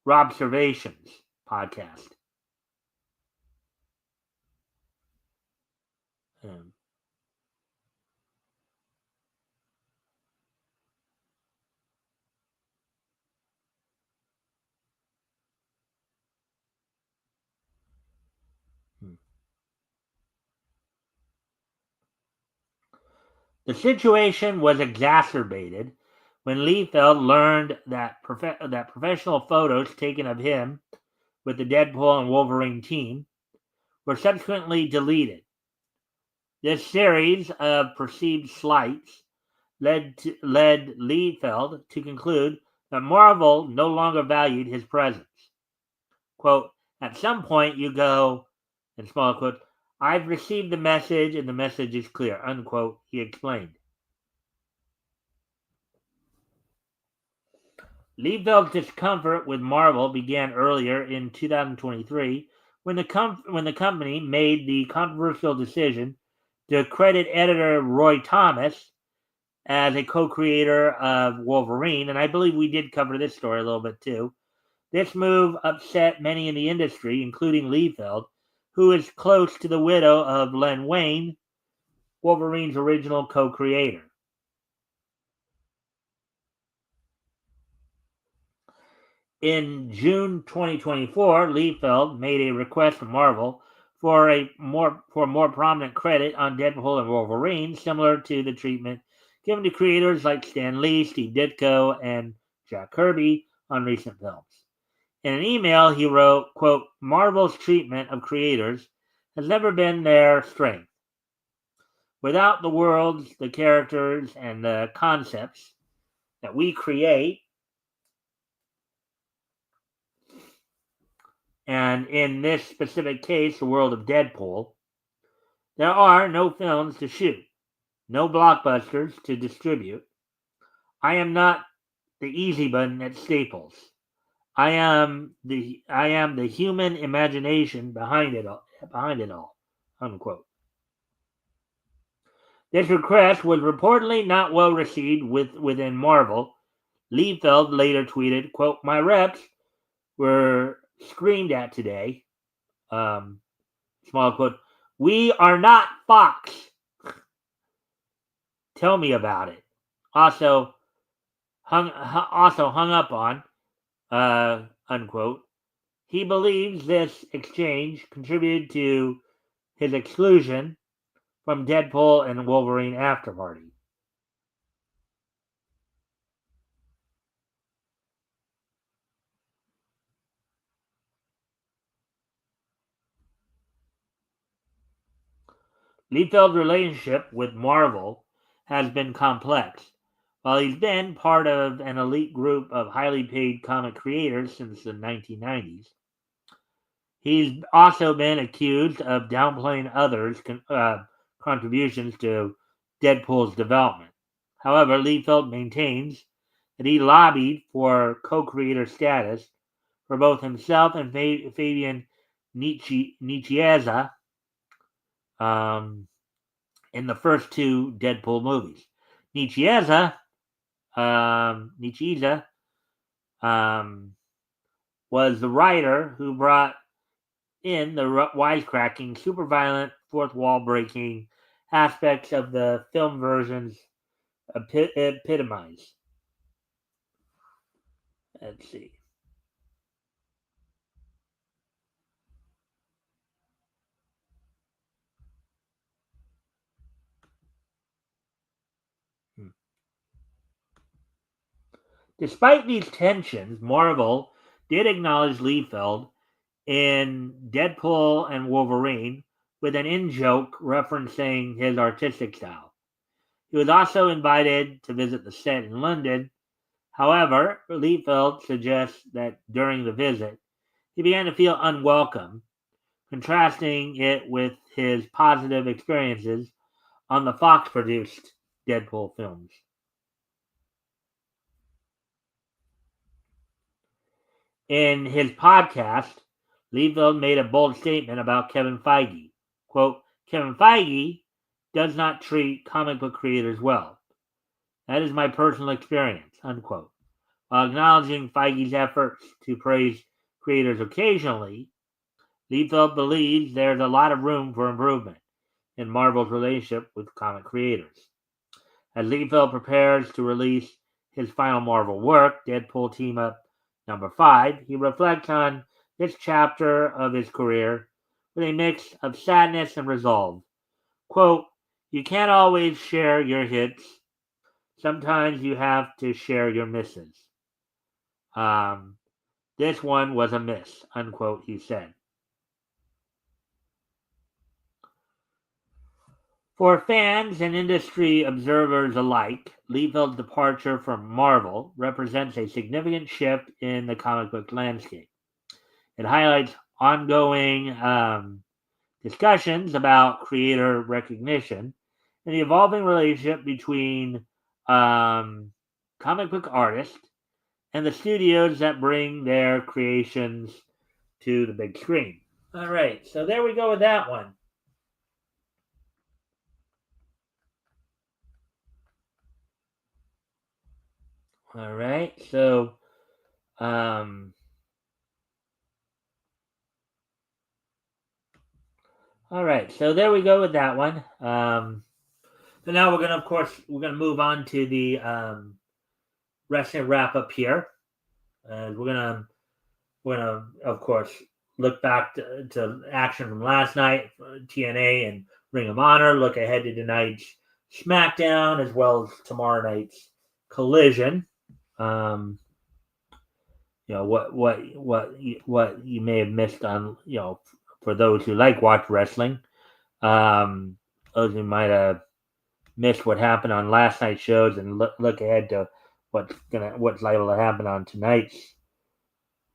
Robservations podcast. Um, The situation was exacerbated when Liefeld learned that professional photos taken of him with the Deadpool and Wolverine team were subsequently deleted. This series of perceived slights led Liefeld to conclude that Marvel no longer valued his presence. Quote, at some point you go, in small quotes, I've received the message and the message is clear, unquote, he explained. Liefeld's discomfort with Marvel began earlier in 2023 when the company made the controversial decision to credit editor Roy Thomas as a co-creator of Wolverine, and I believe we did cover this story a little bit too. This move upset many in the industry, including Liefeld, who is close to the widow of Len Wein, Wolverine's original co-creator. In June 2024, Liefeld made a request from Marvel for more prominent credit on Deadpool and Wolverine, similar to the treatment given to creators like Stan Lee, Steve Ditko, and Jack Kirby on recent films. In an email, he wrote, quote, Marvel's treatment of creators has never been their strength. Without the worlds, the characters, and the concepts that we create, and in this specific case, the world of Deadpool, there are no films to shoot, no blockbusters to distribute. I am not the easy button at Staples. I am the human imagination behind it all, unquote. This request was reportedly not well received within Marvel. Liefeld later tweeted, quote, my reps were screamed at today. Small quote, we are not Fox. Tell me about it. Also hung up on, unquote. He believes this exchange contributed to his exclusion from Deadpool and Wolverine After Party. Liefeld's relationship with Marvel has been complex. While he's been part of an elite group of highly paid comic creators since the 1990s, he's also been accused of downplaying others' contributions to Deadpool's development. However, Liefeld maintains that he lobbied for co-creator status for both himself and Fabian Nicieza in the first two Deadpool movies. Nicieza was the writer who brought in the wisecracking, super violent, fourth wall breaking aspects of the film versions epitomize. Let's see. Despite these tensions, Marvel did acknowledge Liefeld in Deadpool and Wolverine with an in-joke referencing his artistic style. He was also invited to visit the set in London. However, Liefeld suggests that during the visit, he began to feel unwelcome, contrasting it with his positive experiences on the Fox-produced Deadpool films. In his podcast, Liefeld made a bold statement about Kevin Feige. Quote, Kevin Feige does not treat comic book creators well. That is my personal experience, unquote. While acknowledging Feige's efforts to praise creators occasionally, Liefeld believes there's a lot of room for improvement in Marvel's relationship with comic creators. As Liefeld prepares to release his final Marvel work, Deadpool Team Up number 5, he reflects on this chapter of his career with a mix of sadness and resolve. Quote, you can't always share your hits. Sometimes you have to share your misses. This one was a miss, unquote, he said. For fans and industry observers alike, Liefeld's departure from Marvel represents a significant shift in the comic book landscape. It highlights ongoing discussions about creator recognition and the evolving relationship between comic book artists and the studios that bring their creations to the big screen. All right, so there we go with that one. All right, so all right, so there we go with that one. So now we're gonna, of course, move on to the wrestling wrap up here. We're gonna, of course, look back to action from last night, TNA and Ring of Honor. Look ahead to tonight's SmackDown as well as tomorrow night's Collision. What you may have missed on, for those who watch wrestling. Those who might have missed what happened on last night's shows and look ahead to what's liable to happen on tonight's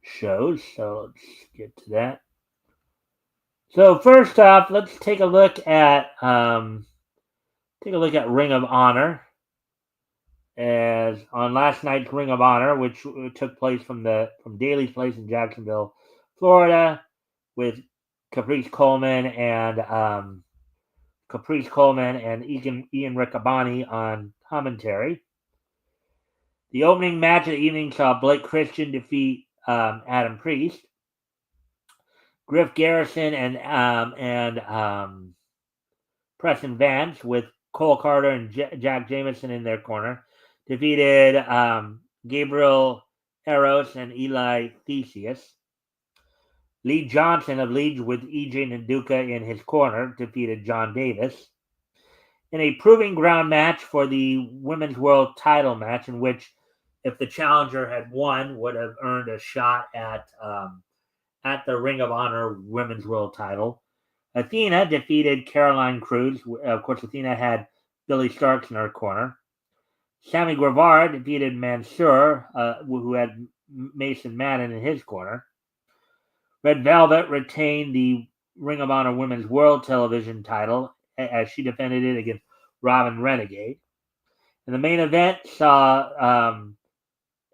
shows. So let's get to that. So first off, let's take a look at Ring of Honor. As on last night's Ring of Honor, which took place from Daly's place in Jacksonville, Florida, with Caprice Coleman and Ian Riccaboni on commentary. The opening match of the evening saw Blake Christian defeat Adam Priest. Griff Garrison and Preston Vance, with Cole Carter and Jack Jameson in their corner, defeated Gabriel Eros and Eli Theseus. Lee Johnson of Leeds, with EJ Nduka in his corner, defeated John Davis. In a proving ground match for the Women's World title match, in which, if the challenger had won, would have earned a shot at the Ring of Honor Women's World title, Athena defeated Caroline Cruz. Of course, Athena had Billy Starks in her corner. Sammy Guevara defeated Mansoor, who had Mason Madden in his corner. Red Velvet retained the Ring of Honor Women's World Television title as she defended it against Robin Renegade. And the main event saw in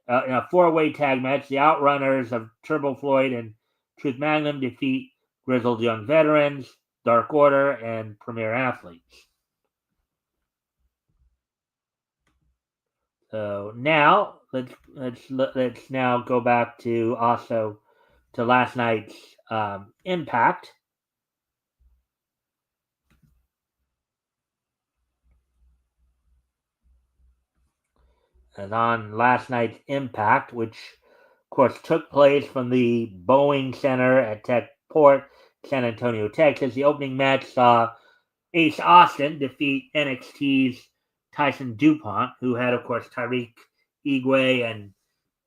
a four-way tag match, the Outrunners of Turbo Floyd and Truth Magnum defeat Grizzled Young Veterans, Dark Order, and Premier Athletes. So now let's now go back to last night's Impact. as on last night's Impact, which of course took place from the Boeing Center at Techport, San Antonio, Texas. The opening match saw Ace Austin defeat NXT's Tyson DuPont, who had, of course, Tyreek Igwe and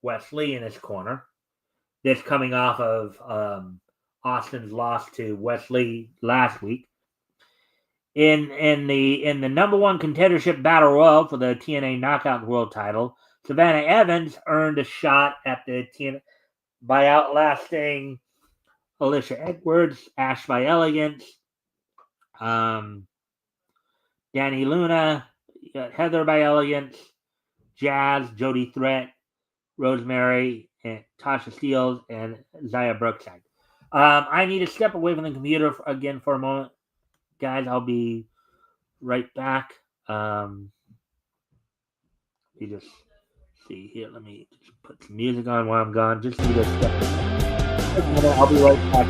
Wes Lee in his corner. This coming off of Austin's loss to Wes Lee last week. In the number one contendership battle royal for the TNA Knockout World Title, Savannah Evans earned a shot at the TNA by outlasting Alicia Edwards, Ash by Elegance, Danny Luna, Heather by Elegance, Jazz, Jody Threat, Rosemary, and Tasha Steele, and Zaya Brookside. I need to step away from the computer again for a moment. Guys, I'll be right back. Let me just see here. Let me just put some music on while I'm gone. Just need to step away. I'll be right back.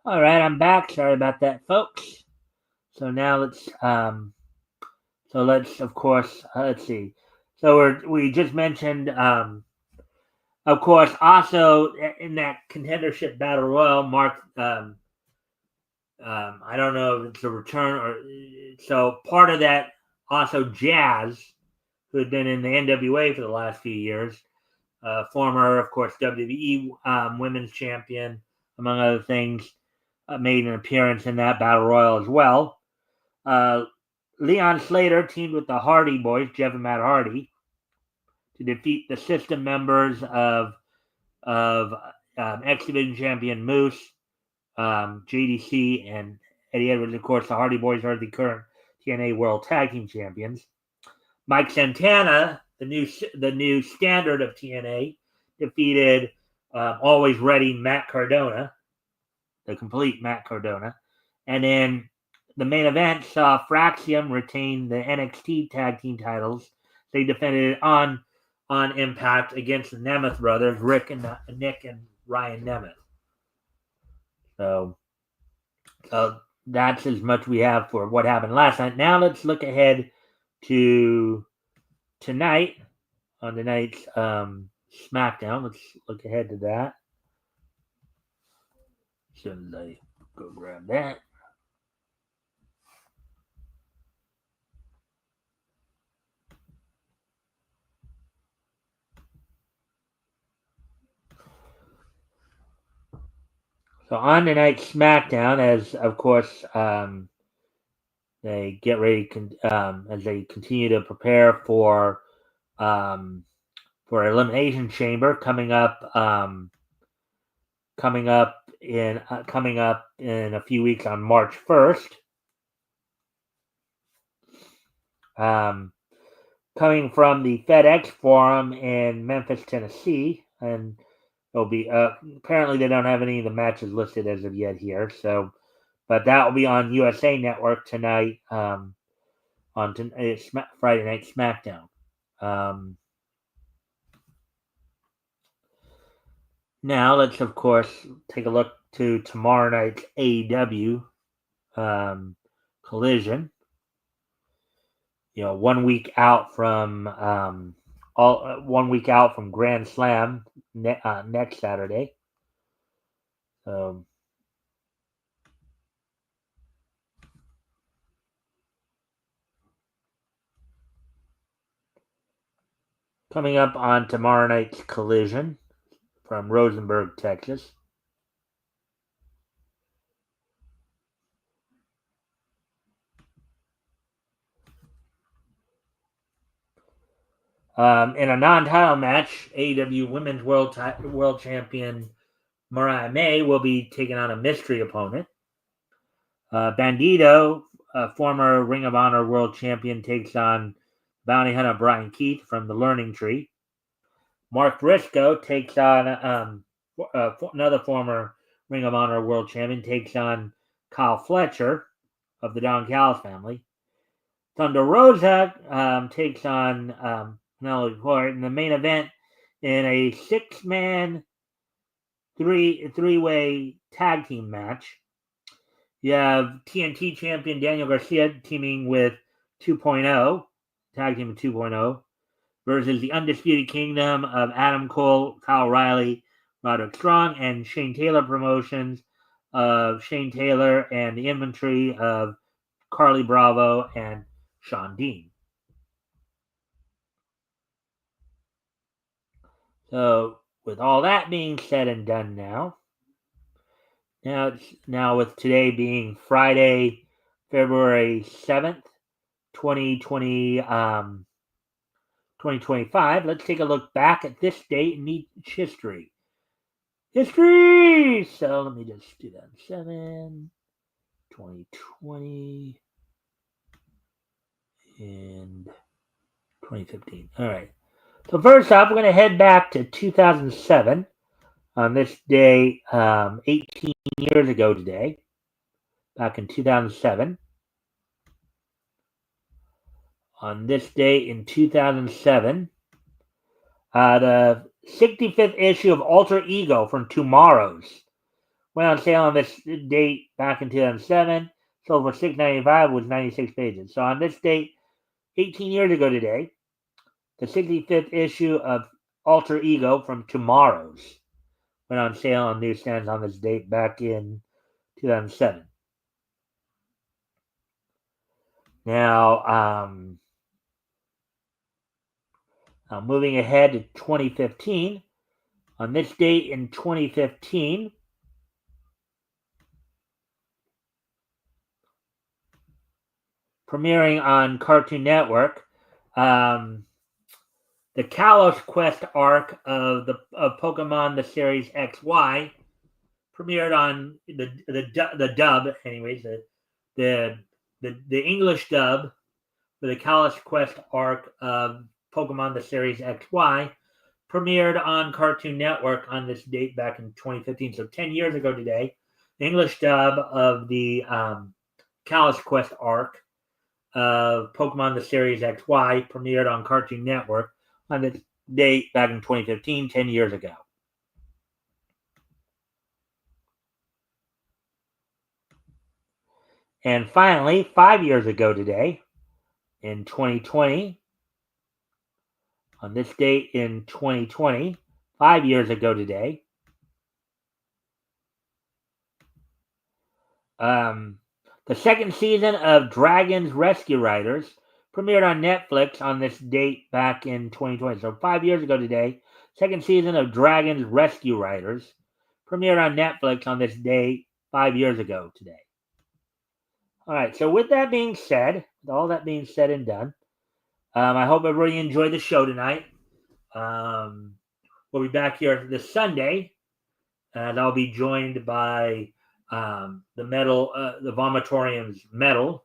All right, I'm back. Sorry about that, folks. So now let's of course, let's see. So we just mentioned, of course, also in that contendership battle royal, Mark. I don't know if it's a return or so. Part of that also Jazz, who had been in the NWA for the last few years, former, of course, WWE Women's Champion, among other things, made an appearance in that battle royal as well. Leon Slater teamed with the Hardy Boys, Jeff and Matt Hardy, to defeat the system members of X Division champion Moose, JDC, and Eddie Edwards. Of course, the Hardy Boys are the current TNA World Tag Team Champions. Mike Santana, the new standard of TNA, defeated always ready Matt Cardona, the complete Matt Cardona. And then the main event saw Fraxium retain the NXT Tag Team titles. They defended on Impact against the Nemeth brothers, Nick and Ryan Nemeth. So that's as much we have for what happened last night. Now let's look ahead to tonight on tonight's SmackDown. Let's look ahead to that. Should I go grab that? So on tonight's SmackDown, as of course they get ready as they continue to prepare for Elimination Chamber coming up in a few weeks on March 1st. coming from the FedEx Forum in Memphis, Tennessee, and it'll be apparently they don't have any of the matches listed as of yet here. So, but that will be on USA Network tonight. It's Friday Night SmackDown. Now let's of course take a look to tomorrow night's AEW Collision. 1 week out from 1 week out from Grand Slam next Saturday. Coming up on tomorrow night's Collision from Rosenberg, Texas. In a non-title match, AEW Women's World Champion Mariah May will be taking on a mystery opponent. Bandito, a former Ring of Honor World Champion, takes on bounty hunter Brian Keith from the Learning Tree. Mark Briscoe takes on another former Ring of Honor World Champion, takes on Kyle Fletcher of the Don Callis family. Thunder Rosa takes on Penelope Ford in the main event in a 6-man three-way tag team match. You have TNT champion Daniel Garcia teaming with 2.0, tag team 2.0, versus the Undisputed Kingdom of Adam Cole, Kyle O'Reilly, Roderick Strong, and Shane Taylor Promotions of Shane Taylor and the Infantry of Carly Bravo and Sean Dean. So, with all that being said and done now with today being Friday, February 7th, 2020, 2025, let's take a look back at this date in each history. So let me just do that. 7, 2020, and 2015. All right. So first off, we're going to head back to 2007 on this day, 18 years ago today, back in 2007. On this day in 2007, the 65th issue of Alter Ego from Tomorrow's went on sale on this date back in 2007. Sold for $6.95, was 96 pages. So on this date, 18 years ago today, the 65th issue of Alter Ego from Tomorrow's went on sale on newsstands on this date back in 2007. Now, moving ahead to 2015, on this date in 2015, premiering on Cartoon Network, the Kalos Quest arc of Pokemon the Series XY premiered on the dub, anyways, the English dub for the Kalos Quest arc of Pokemon the Series XY premiered on Cartoon Network on this date back in 2015. So 10 years ago today, the English dub of the Kalos Quest arc of Pokemon the Series XY premiered on Cartoon Network on this date back in 2015, 10 years ago. And finally, 5 years ago today, in 2020, on this date in 2020, 5 years ago today, the second season of Dragon's Rescue Riders premiered on Netflix on this date back in 2020. So 5 years ago today, second season of Dragon's Rescue Riders premiered on Netflix on this date 5 years ago today. All right, so with that being said, with all that being said and done, I hope everybody enjoyed the show tonight. We'll be back here this Sunday, and I'll be joined by the Vomitorium's Metal,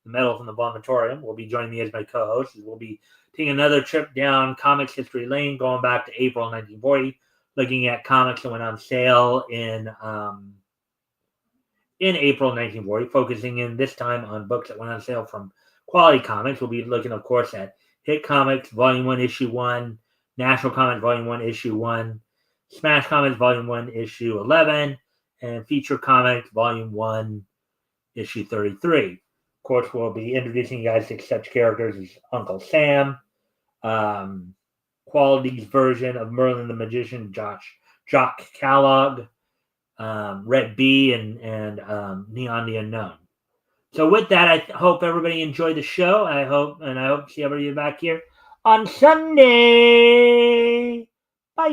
the Metal from the Vomitorium, will be joining me as my co-host. We'll be taking another trip down comics history lane, going back to April 1940, looking at comics that went on sale in April 1940, focusing in this time on books that went on sale from Quality Comics. We'll be looking, of course, at Hit Comics, Volume 1, Issue 1, National Comics, Volume 1, Issue 1, Smash Comics, Volume 1, Issue 11, and Feature Comics, Volume 1, Issue 33. Of course, we'll be introducing you guys to such characters as Uncle Sam, Quality's version of Merlin the Magician, Jock Kellogg, Red B, and Neon the Unknown. So with that, I hope everybody enjoyed the show. I hope to see everybody back here on Sunday. Bye.